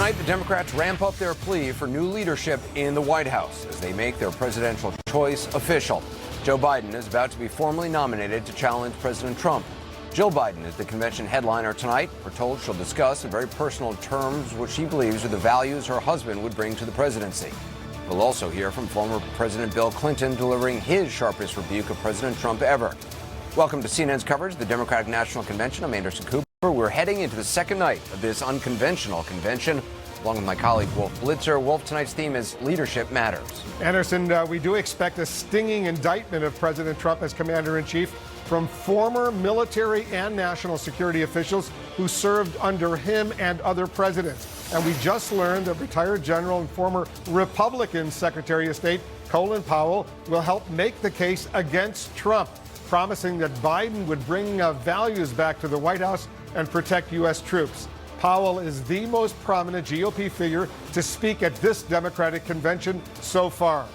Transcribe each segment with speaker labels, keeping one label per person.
Speaker 1: Tonight, the Democrats ramp up their plea for new leadership in the White House as they make their presidential choice official. Joe Biden is about to be formally nominated to challenge President Trump. Jill Biden is the convention headliner tonight. We're told she'll discuss in very personal terms what she believes are the values her husband would bring to the presidency. We'll also hear from former President Bill Clinton delivering his sharpest rebuke of President Trump ever. Welcome to CNN's coverage of the Democratic National Convention. I'm Anderson Cooper. We're heading into the second night of this unconventional convention, along with my colleague Wolf Blitzer. Wolf, tonight's theme is Leadership Matters.
Speaker 2: Anderson, we do expect a stinging indictment of President Trump as commander-in-chief from former military and national security officials who served under him and other presidents. And we just learned that retired general and former Republican Secretary of State Colin Powell will help make the case against Trump, promising that Biden would bring values back to the White House and protect U.S. troops. Powell is the most prominent GOP figure to speak at this Democratic convention so far.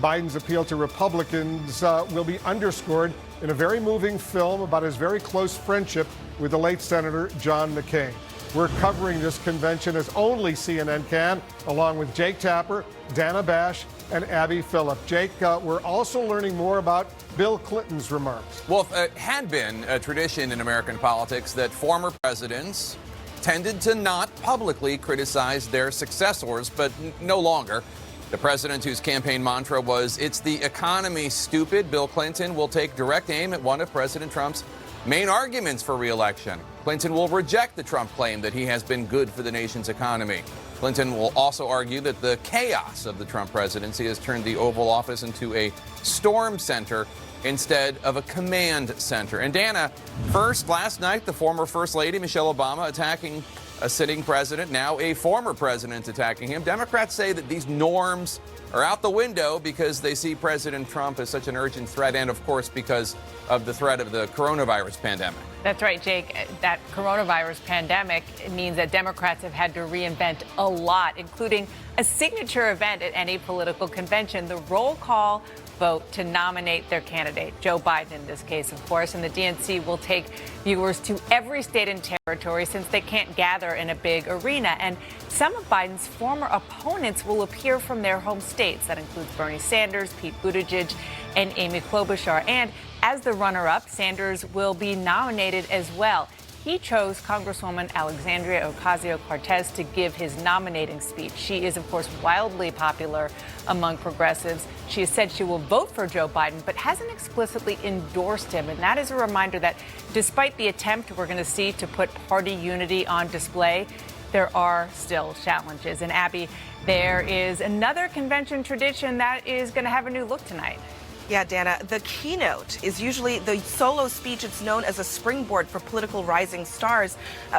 Speaker 2: Biden's appeal to Republicans will be underscored in a very moving film about his very close friendship with the late Senator John McCain. We're covering this convention as only CNN can, along with Jake Tapper, Dana Bash, and Abby Phillip. Jake, we're also learning more about Bill Clinton's remarks.
Speaker 3: Well, it had been a tradition in American politics that former presidents tended to not publicly criticize their successors, but no longer. The president whose campaign mantra was, "It's the economy, stupid," Bill Clinton will take direct aim at one of President Trump's main arguments for re-election. Clinton will reject the Trump claim that he has been good for the nation's economy. Clinton will also argue that the chaos of the Trump presidency has turned the Oval Office into a storm center instead of a command center. And Dana, first last night, the former First Lady Michelle Obama attacking a sitting president, now a former president attacking him. Democrats say that these norms are out the window because they see President Trump as such an urgent threat, and of course because of the threat of the coronavirus pandemic.
Speaker 4: That's right, Jake. That coronavirus pandemic means that Democrats have had to reinvent a lot, including a signature event at any political convention, the roll call vote to nominate their candidate, Joe Biden in this case, of course. And the DNC will take viewers to every state and territory since they can't gather in a big arena. And some of Biden's former opponents will appear from their home states. That includes Bernie Sanders, Pete Buttigieg, and Amy Klobuchar. And as the runner-up, Sanders will be nominated as well. He chose Congresswoman Alexandria Ocasio-Cortez to give his nominating speech. She is, of course, wildly popular among progressives. She has said she will vote for Joe Biden, but hasn't explicitly endorsed him. And that is a reminder that despite the attempt we're going to see to put party unity on display, there are still challenges. And Abby, there is another convention tradition that is going to have a new look tonight.
Speaker 5: Yeah, Dana, the keynote is usually the solo speech. It's known as a springboard for political rising stars.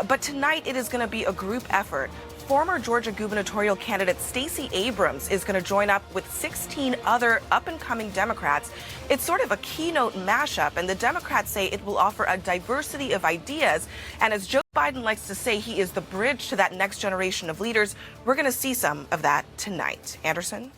Speaker 5: But tonight it is going to be a group effort. Former Georgia gubernatorial candidate Stacey Abrams is going to join up with 16 other up-and-coming Democrats. It's sort of a keynote mashup, and the Democrats say it will offer a diversity of ideas. And as Joe Biden likes to say, he is the bridge to that next generation of leaders. We're going to see some of that tonight. Anderson?